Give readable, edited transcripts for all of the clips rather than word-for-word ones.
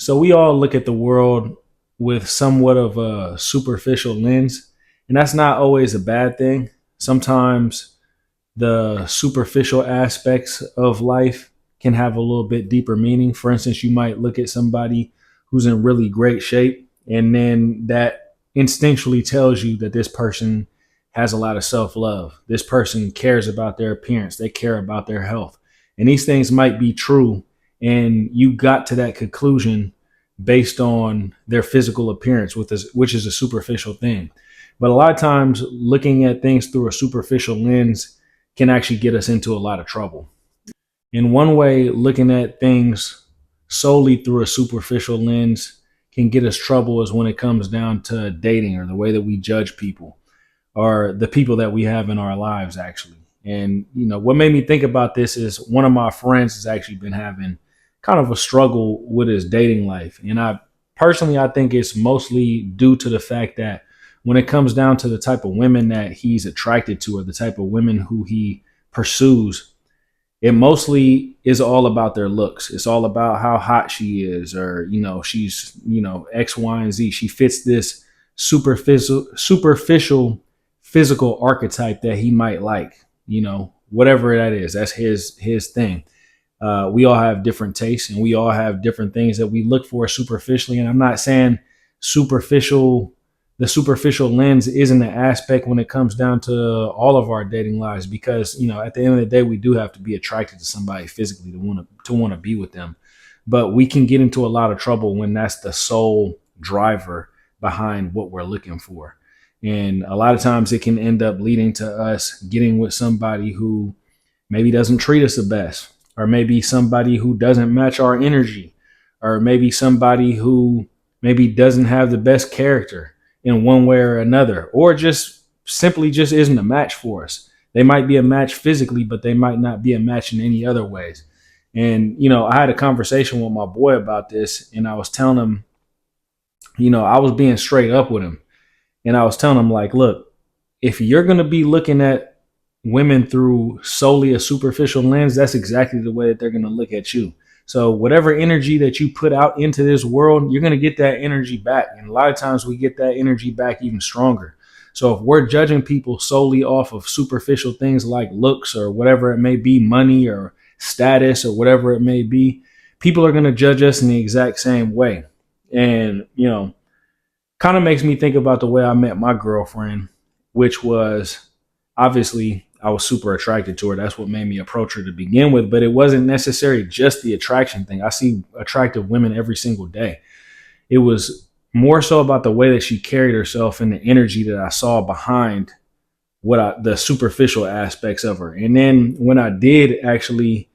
So we all look at the world with somewhat of a superficial lens, and that's not always a bad thing. Sometimes the superficial aspects of life can have a little bit deeper meaning. For instance, you might look at somebody who's in really great shape, and then that instinctually tells you that this person has a lot of self love. This person cares about their appearance, they care about their health. And these things might be true, and you got to that conclusion based on their physical appearance, which is a superficial thing. But a lot of times, looking at things through a superficial lens can actually get us into a lot of trouble. In one way, looking at things solely through a superficial lens can get us trouble is when it comes down to dating or the way that we judge people or the people that we have in our lives, actually. And, what made me think about this is one of my friends has actually been having kind of a struggle with his dating life. And I think it's mostly due to the fact that when it comes down to the type of women that he's attracted to or the type of women who he pursues, it mostly is all about their looks. It's all about how hot she is, or she's X, Y, and Z. She fits this superficial physical archetype that he might like. Whatever that is, that's his thing. We all have different tastes, and we all have different things that we look for superficially. And I'm not saying superficial the superficial lens isn't an aspect when it comes down to all of our dating lives, because at the end of the day we do have to be attracted to somebody physically to want to be with them. But we can get into a lot of trouble when that's the sole driver behind what we're looking for. And a lot of times it can end up leading to us getting with somebody who maybe doesn't treat us the best, or maybe somebody who doesn't match our energy, or maybe somebody who maybe doesn't have the best character in one way or another, or just simply just isn't a match for us. They might be a match physically, but they might not be a match in any other ways. And, I had a conversation with my boy about this, and I was telling him, I was being straight up with him. And I was telling him, like, look, if you're going to be looking at women through solely a superficial lens, that's exactly the way that they're going to look at you. So whatever energy that you put out into this world, you're going to get that energy back. And a lot of times we get that energy back even stronger. So if we're judging people solely off of superficial things like looks or whatever it may be, money or status or whatever it may be, people are going to judge us in the exact same way. And, kind of makes me think about the way I met my girlfriend, which was obviously I was super attracted to her. That's what made me approach her to begin with. But it wasn't necessarily just the attraction thing. I see attractive women every single day. It was more so about the way that she carried herself and the energy that I saw behind the superficial aspects of her. And then when I did actually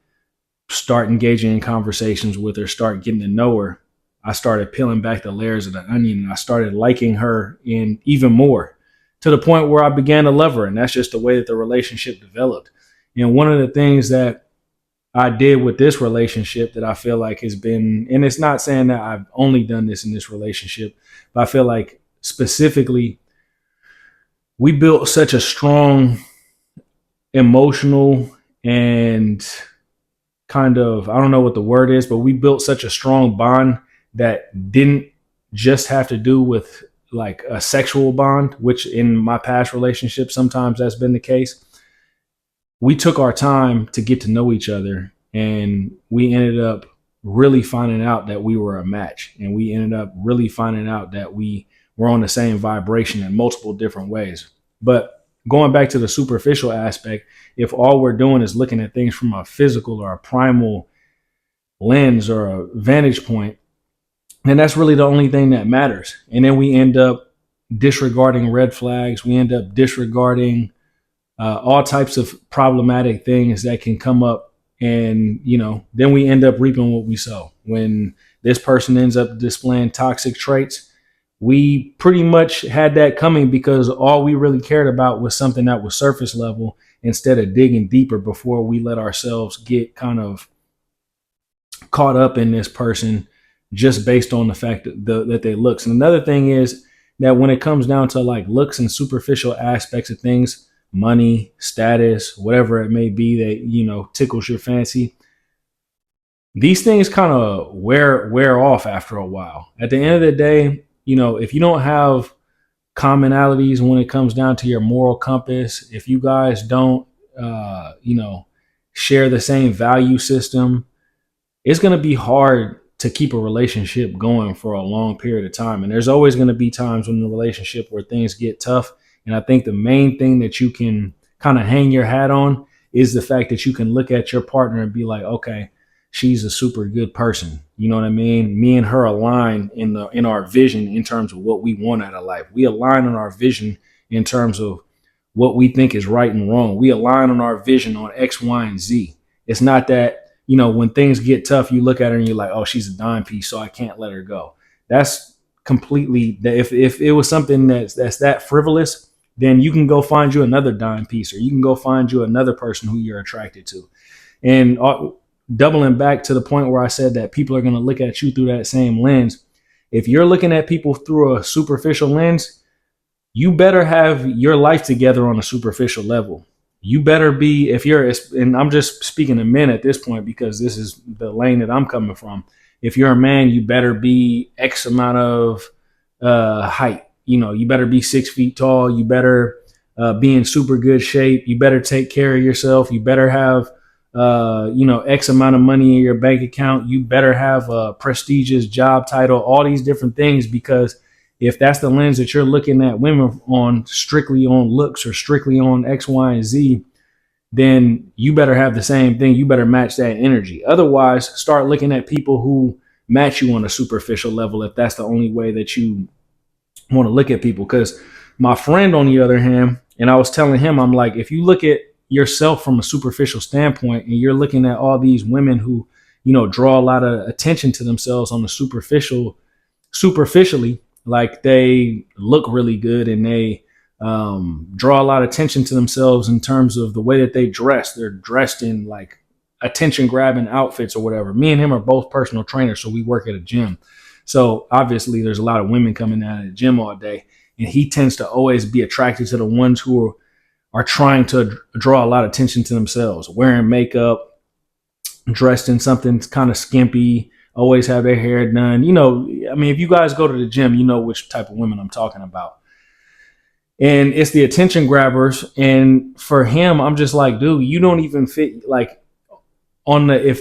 start engaging in conversations with her, start getting to know her, I started peeling back the layers of the onion, and I started liking her in even more, to the point where I began to love her. And that's just the way that the relationship developed. And one of the things that I did with this relationship that I feel like has been, and it's not saying that I've only done this in this relationship, but I feel like specifically we built such a strong emotional and kind of, I don't know what the word is, but we built such a strong bond that didn't just have to do with like a sexual bond, which in my past relationships, sometimes that's been the case. We took our time to get to know each other, and we ended up really finding out that we were a match. And we ended up really finding out that we were on the same vibration in multiple different ways. But going back to the superficial aspect, if all we're doing is looking at things from a physical or a primal lens or a vantage point, and that's really the only thing that matters. And then we end up disregarding red flags. We end up disregarding all types of problematic things that can come up. And, then we end up reaping what we sow. When this person ends up displaying toxic traits, we pretty much had that coming, because all we really cared about was something that was surface level, instead of digging deeper before we let ourselves get kind of caught up in this person just based on the fact that they looks. And another thing is that when it comes down to like looks and superficial aspects of things, money, status, whatever it may be that, tickles your fancy, these things kind of wear off after a while. At the end of the day, if you don't have commonalities when it comes down to your moral compass, if you guys don't, share the same value system, it's going to be hard to keep a relationship going for a long period of time. And there's always going to be times in the relationship where things get tough. And I think the main thing that you can kind of hang your hat on is the fact that you can look at your partner and be like, okay, she's a super good person. You know what I mean? Me and her align in our vision in terms of what we want out of life. We align on our vision in terms of what we think is right and wrong. We align on our vision on X, Y, and Z. It's not that, when things get tough, you look at her and you're like, oh, she's a dime piece, so I can't let her go. That's completely, if it was something that's that frivolous, then you can go find you another dime piece, or you can go find you another person who you're attracted to. And doubling back to the point where I said that people are going to look at you through that same lens. If you're looking at people through a superficial lens, you better have your life together on a superficial level. You better be, and I'm just speaking to men at this point because this is the lane that I'm coming from. If you're a man, you better be X amount of height. You better be 6 feet tall. You better be in super good shape. You better take care of yourself. You better have, X amount of money in your bank account. You better have a prestigious job title, all these different things, because if that's the lens that you're looking at women on, strictly on looks or strictly on X, Y, and Z, then you better have the same thing. You better match that energy. Otherwise, start looking at people who match you on a superficial level if that's the only way that you want to look at people. Because my friend, on the other hand, and I was telling him, I'm like, if you look at yourself from a superficial standpoint and you're looking at all these women who, draw a lot of attention to themselves on the superficially, like they look really good and they draw a lot of attention to themselves in terms of the way that they dress. They're dressed in like attention grabbing outfits or whatever. Me and him are both personal trainers, so we work at a gym. So obviously there's a lot of women coming out of the gym all day, and he tends to always be attracted to the ones who are trying to draw a lot of attention to themselves, wearing makeup, dressed in something kind of skimpy, always have their hair done. If you guys go to the gym, you know which type of women I'm talking about. And it's the attention grabbers. And for him, I'm just like, dude, you don't even fit like if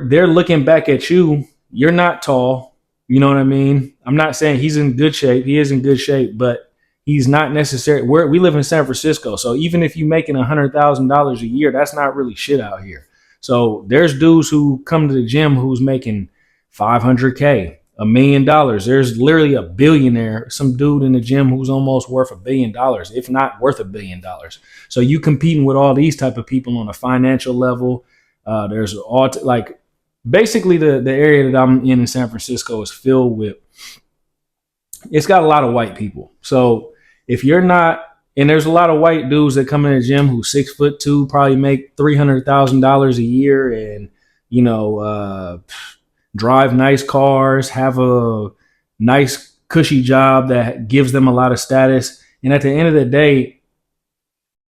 they're looking back at you, you're not tall. You know what I mean? I'm not saying he's in good shape. He is in good shape, but he's not necessarily we live in San Francisco. So even if you're making $100,000 a year, that's not really shit out here. So there's dudes who come to the gym who's making $500K, $1 million. There's literally a billionaire, some dude in the gym who's almost worth $1 billion, if not worth $1 billion. So you competing with all these type of people on a financial level. There's all basically the area that I'm in San Francisco is filled with. It's got a lot of white people. So if you're not, and there's a lot of white dudes that come in the gym who's 6'2", probably make $300,000 a year, and drive nice cars, have a nice cushy job that gives them a lot of status. And at the end of the day,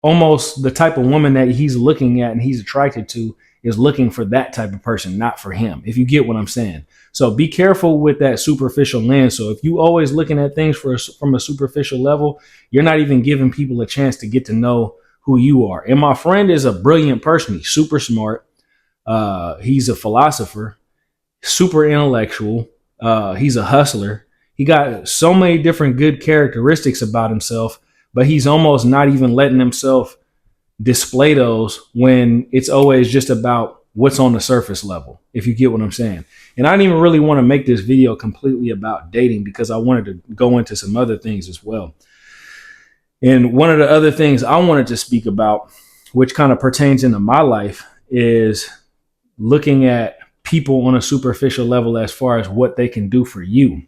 almost the type of woman that he's looking at and he's attracted to is looking for that type of person, not for him, if you get what I'm saying. So be careful with that superficial lens. So if you always looking at things from a superficial level, you're not even giving people a chance to get to know who you are. And my friend is a brilliant person. He's super smart. He's a philosopher, super intellectual. He's a hustler. He got so many different good characteristics about himself, but he's almost not even letting himself display those when it's always just about what's on the surface level, if you get what I'm saying. And I didn't even really want to make this video completely about dating because I wanted to go into some other things as well. And one of the other things I wanted to speak about, which kind of pertains into my life, is looking at people on a superficial level as far as what they can do for you.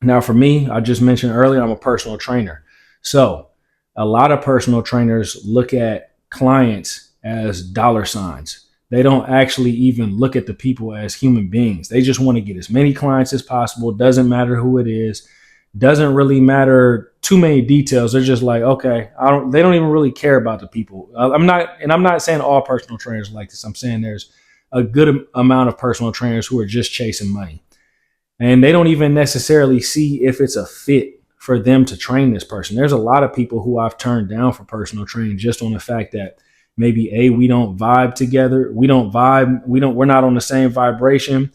Now, for me, I just mentioned earlier, I'm a personal trainer. So a lot of personal trainers look at clients as dollar signs. They don't actually even look at the people as human beings. They just want to get as many clients as possible. Doesn't matter who it is. Doesn't really matter too many details. They're just like, okay, they don't even really care about the people. I'm not saying all personal trainers like this. I'm saying there's a good amount of personal trainers who are just chasing money. And they don't even necessarily see if it's a fit for them to train this person. There's a lot of people who I've turned down for personal training just on the fact that maybe A, we don't vibe together. We're not on the same vibration.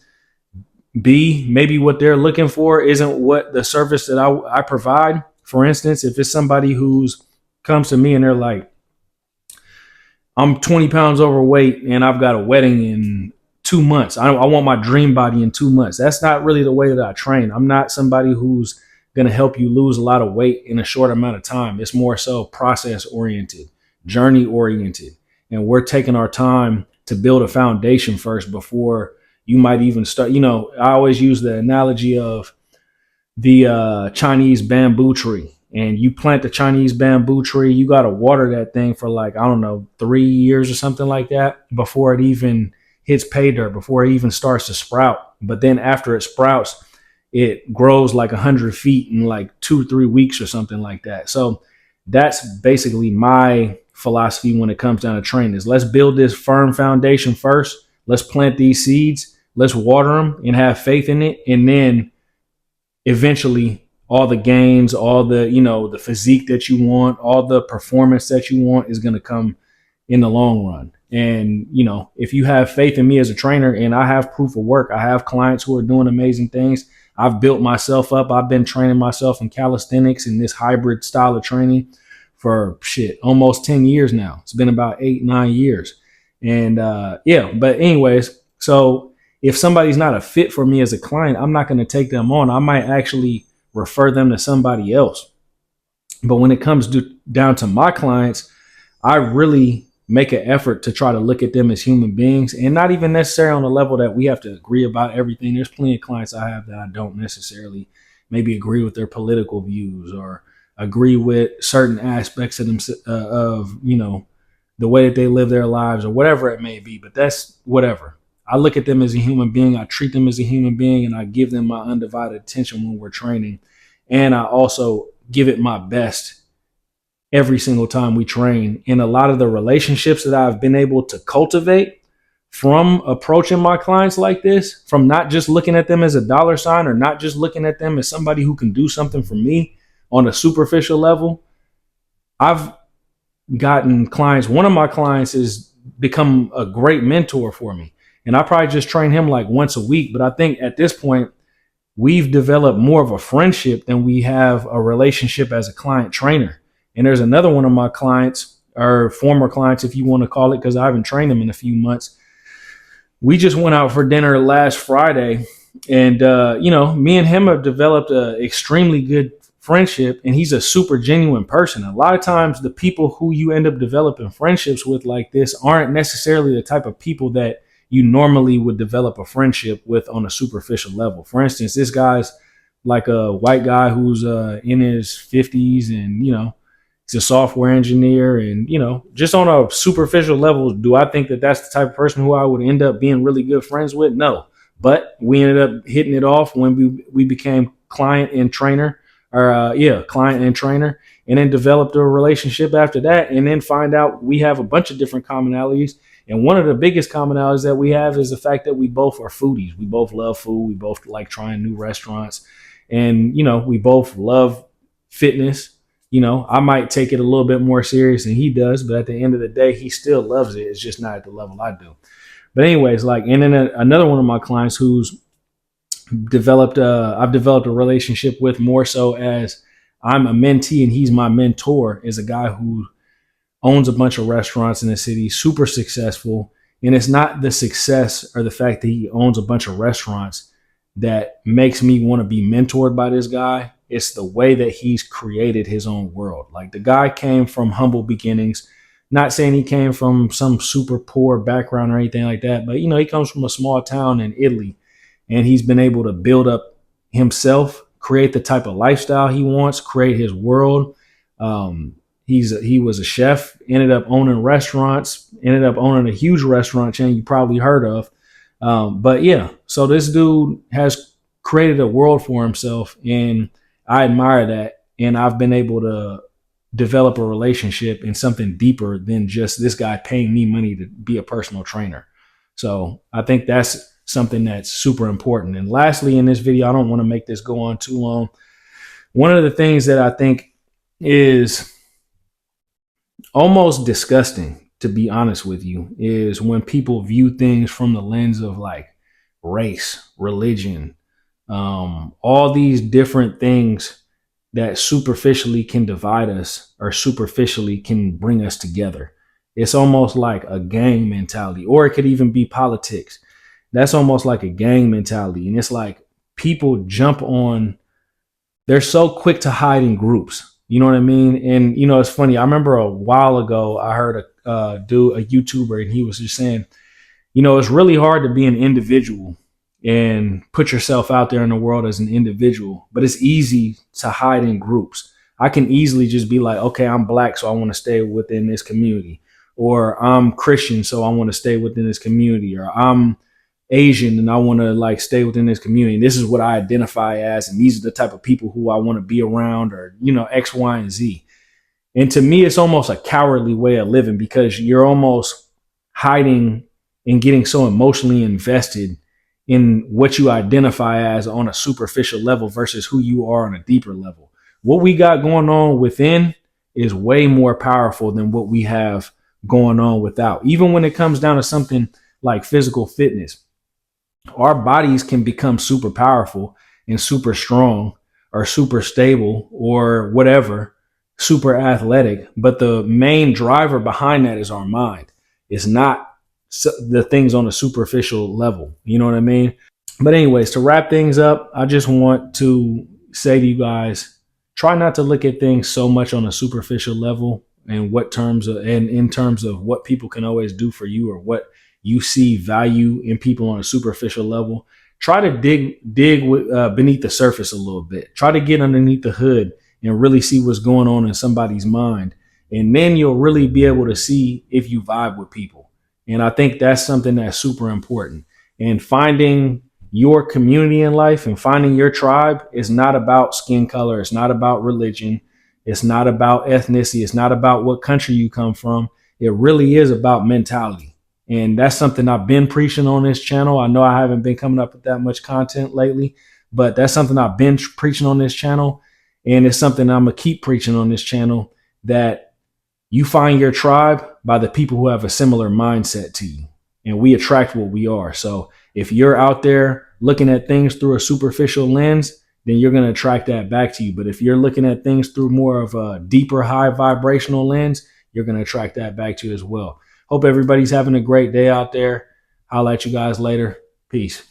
B, maybe what they're looking for isn't what the service that I provide. For instance, if it's somebody who's comes to me and they're like, I'm 20 pounds overweight and I've got a wedding in 2 months. I want my dream body in 2 months. That's not really the way that I train. I'm not somebody who's going to help you lose a lot of weight in a short amount of time. It's more so process oriented, journey oriented. And we're taking our time to build a foundation first before you might even start. I always use the analogy of the Chinese bamboo tree. And you plant the Chinese bamboo tree, you got to water that thing for 3 years or something like that before it even hits pay dirt, before it even starts to sprout. But then after it sprouts, it grows like 100 feet in 2-3 weeks or something like that. So that's basically my philosophy when it comes down to training is let's build this firm foundation first. Let's plant these seeds. Let's water them and have faith in it. And then eventually all the gains, all the, the physique that you want, all the performance that you want is going to come in the long run. And, if you have faith in me as a trainer and I have proof of work, I have clients who are doing amazing things. I've built myself up. I've been training myself in calisthenics and this hybrid style of training for almost 10 years now. It's been about 8-9 years. And but anyways, so if somebody's not a fit for me as a client, I'm not going to take them on. I might actually refer them to somebody else. But when it comes down to my clients, I really make an effort to try to look at them as human beings and not even necessarily on the level that we have to agree about everything. There's plenty of clients I have that I don't necessarily maybe agree with their political views or agree with certain aspects of them, the way that they live their lives or whatever it may be. But that's whatever. I look at them as a human being. I treat them as a human being and I give them my undivided attention when we're training. And I also give it my best every single time we train. And a lot of the relationships that I've been able to cultivate from approaching my clients like this, from not just looking at them as a dollar sign or not just looking at them as somebody who can do something for me on a superficial level, I've gotten clients. One of my clients has become a great mentor for me. And I probably just train him once a week. But I think at this point, we've developed more of a friendship than we have a relationship as a client trainer. And there's another one of my clients, or former clients, if you want to call it, because I haven't trained them in a few months. We just went out for dinner last Friday. And, me and him have developed an extremely good friendship. And he's a super genuine person. A lot of times the people who you end up developing friendships with like this aren't necessarily the type of people that you normally would develop a friendship with on a superficial level. For instance, this guy's like a white guy who's in his 50s and, he's a software engineer. And, just on a superficial level, do I think that that's the type of person who I would end up being really good friends with? No. But we ended up hitting it off when we became client and trainer, client and trainer, and then developed a relationship after that. And then find out we have a bunch of different commonalities. And one of the biggest commonalities that we have is the fact that we both are foodies. We both love food. We both like trying new restaurants. And, we both love fitness. I might take it a little bit more serious than he does, but at the end of the day, he still loves it. It's just not at the level I do. But anyways, and then another one of my clients who's I've developed a relationship with more so as I'm a mentee and he's my mentor, is a guy who owns a bunch of restaurants in the city, super successful. And it's not the success or the fact that he owns a bunch of restaurants that makes me want to be mentored by this guy. It's the way that he's created his own world. Like, the guy came from humble beginnings, not saying he came from some super poor background or anything like that, but he comes from a small town in Italy and he's been able to build up himself, create the type of lifestyle he wants, create his world. He was a chef, ended up owning restaurants, ended up owning a huge restaurant chain you probably heard of. So this dude has created a world for himself, and I admire that. And I've been able to develop a relationship in something deeper than just this guy paying me money to be a personal trainer. So I think that's something that's super important. And lastly, in this video, I don't want to make this go on too long. One of the things that I think is almost disgusting, to be honest with you, is when people view things from the lens of like race, religion, all these different things that superficially can divide us or superficially can bring us together. It's almost like a gang mentality, or it could even be politics. That's almost like a gang mentality. And it's like people jump on, they're so quick to hide in groups. You know what I mean? And, it's funny. I remember a while ago, I heard a YouTuber, and he was just saying, it's really hard to be an individual and put yourself out there in the world as an individual, but it's easy to hide in groups. I can easily just be like, okay, I'm black, so I want to stay within this community, or I'm Christian, so I want to stay within this community, or I'm Asian and I want to like stay within this community. This is what I identify as, and these are the type of people who I want to be around, or, X, Y, and Z. And to me, it's almost a cowardly way of living, because you're almost hiding and getting so emotionally invested in what you identify as on a superficial level versus who you are on a deeper level. What we got going on within is way more powerful than what we have going on without. Even when it comes down to something like physical fitness, our bodies can become super powerful and super strong or super stable or whatever, super athletic. But the main driver behind that is our mind. It's not the things on a superficial level. You know what I mean? But anyways, to wrap things up, I just want to say to you guys, try not to look at things so much on a superficial level, and in terms of what people can always do for you, or what you see value in people on a superficial level. Try to dig beneath the surface a little bit. Try to get underneath the hood and really see what's going on in somebody's mind. And then you'll really be able to see if you vibe with people. And I think that's something that's super important. And finding your community in life and finding your tribe is not about skin color. It's not about religion. It's not about ethnicity. It's not about what country you come from. It really is about mentality. And that's something I've been preaching on this channel. I know I haven't been coming up with that much content lately, but that's something I've been preaching on this channel. And it's something I'm going to keep preaching on this channel, that you find your tribe by the people who have a similar mindset to you. And we attract what we are. So if you're out there looking at things through a superficial lens, then you're going to attract that back to you. But if you're looking at things through more of a deeper, high vibrational lens, you're going to attract that back to you as well. Hope everybody's having a great day out there. I'll let you guys later. Peace.